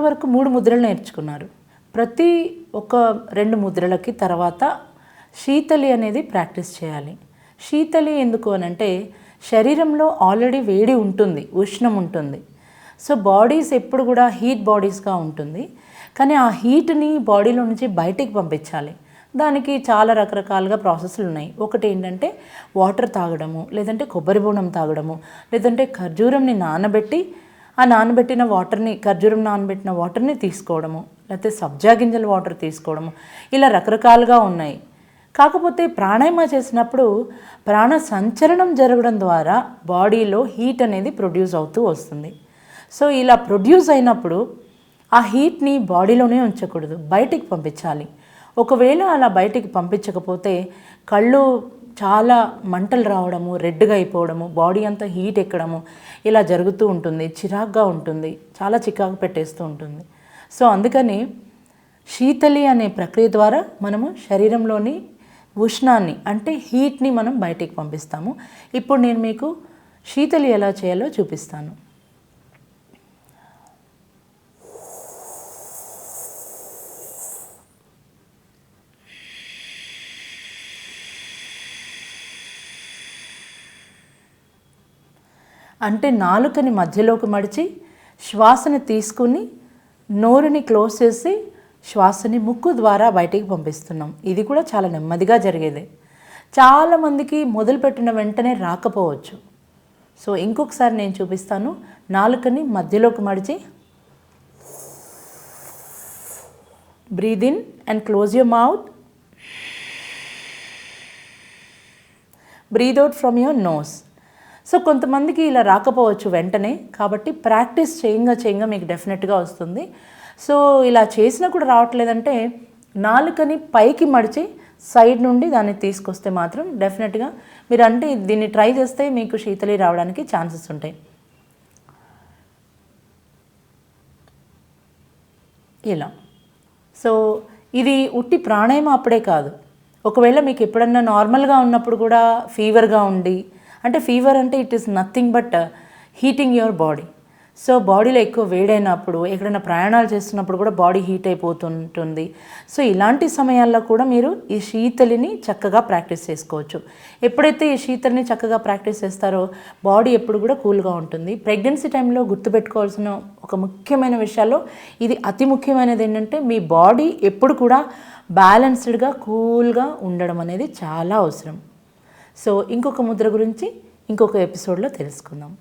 వరకు 3 ముద్రలు నేర్చుకున్నారు. ప్రతి ఒక 2 ముద్రలకి తర్వాత శీతలి అనేది ప్రాక్టీస్ చేయాలి. శీతలి ఎందుకు అనంటే శరీరంలో ఆల్రెడీ వేడి ఉంటుంది, ఉష్ణం ఉంటుంది. సో బాడీస్ ఎప్పుడు కూడా హీట్ బాడీస్గా ఉంటుంది. కానీ ఆ హీట్ని బాడీలో నుంచి బయటికి పంపించాలి. దానికి చాలా రకరకాలుగా ప్రాసెస్లు ఉన్నాయి. ఒకటి ఏంటంటే వాటర్ తాగడము, లేదంటే కొబ్బరి బోండం తాగడము, లేదంటే ఖర్జూరంని నానబెట్టి ఆ నానబెట్టిన వాటర్ని, ఖర్జూరం నానబెట్టిన వాటర్ని తీసుకోవడము, లేకపోతే సబ్జా గింజల వాటర్ తీసుకోవడము, ఇలా రకరకాలుగా ఉన్నాయి. కాకపోతే ప్రాణాయామ చేసినప్పుడు ప్రాణ సంచలనం జరగడం ద్వారా బాడీలో హీట్ అనేది ప్రొడ్యూస్ అవుతూ వస్తుంది. సో ఇలా ప్రొడ్యూస్ అయినప్పుడు ఆ హీట్ని బాడీలోనే ఉంచకూడదు, బయటికి పంపించాలి. ఒకవేళ అలా బయటికి పంపించకపోతే కళ్ళు చాలా మంటలు రావడము, రెడ్గా అయిపోవడము, బాడీ అంతా హీట్ ఎక్కడము ఇలా జరుగుతూ ఉంటుంది. చిరాగ్గా ఉంటుంది, చాలా చికాకు పెట్టేస్తూ ఉంటుంది. సో అందుకని శీతలి అనే ప్రక్రియ ద్వారా మనము శరీరంలోని ఉష్ణాన్ని అంటే హీట్ని మనం బయటికి పంపిస్తాము. ఇప్పుడు నేను మీకు శీతలి ఎలా చేయాలో చూపిస్తాను. అంటే నాలుకని మధ్యలోకి మడిచి శ్వాసని తీసుకుని నోరుని క్లోజ్ చేసి శ్వాసని ముక్కు ద్వారా బయటికి పంపిస్తున్నాం. ఇది కూడా చాలా నెమ్మదిగా జరిగేదే. చాలామందికి మొదలుపెట్టిన వెంటనే రాకపోవచ్చు. సో ఇంకొకసారి నేను చూపిస్తాను. నాలుకని మధ్యలోకి మడిచి breathe in and close your mouth. Breathe out from your nose. So కొంతమందికి ఇలా రాకపోవచ్చు వెంటనే, కాబట్టి ప్రాక్టీస్ చేయంగా మీకు డెఫినెట్గా వస్తుంది. సో ఇలా చేసినా కూడా రావట్లేదంటే నాలుకని పైకి మడిచి సైడ్ నుండి దాన్ని తీసుకొస్తే మాత్రం డెఫినెట్గా మీరు అంటే దీన్ని ట్రై చేస్తే మీకు శీతలి రావడానికి ఛాన్సెస్ ఉంటాయి. ఇలా. సో ఇది ఉట్టి ప్రాణాయామం అప్పుడే కాదు. ఒకవేళ మీకు ఎప్పుడన్నా నార్మల్గా ఉన్నప్పుడు కూడా ఫీవర్గా ఉండి, అంటే ఫీవర్ అంటే it is nothing but heating your body. So బాడీలో ఎక్కువ వేడైనప్పుడు, ఎక్కడైనా ప్రయాణాలు చేస్తున్నప్పుడు కూడా బాడీ హీట్ అయిపోతుంటుంది. సో ఇలాంటి సమయాల్లో కూడా మీరు ఈ శీతలిని చక్కగా ప్రాక్టీస్ చేసుకోవచ్చు. ఎప్పుడైతే ఈ శీతలిని చక్కగా ప్రాక్టీస్ చేస్తారో బాడీ ఎప్పుడు కూడా కూల్గా ఉంటుంది. ప్రెగ్నెన్సీ టైంలో గుర్తుపెట్టుకోవాల్సిన ఒక ముఖ్యమైన విషయాల్లో ఇది అతి ముఖ్యమైనది ఏంటంటే మీ బాడీ ఎప్పుడు కూడా బ్యాలెన్స్డ్గా కూల్గా ఉండడం అనేది చాలా అవసరం. సో ఇంకొక ముద్ర గురించి ఇంకొక ఎపిసోడ్లో తెలుసుకుందాం.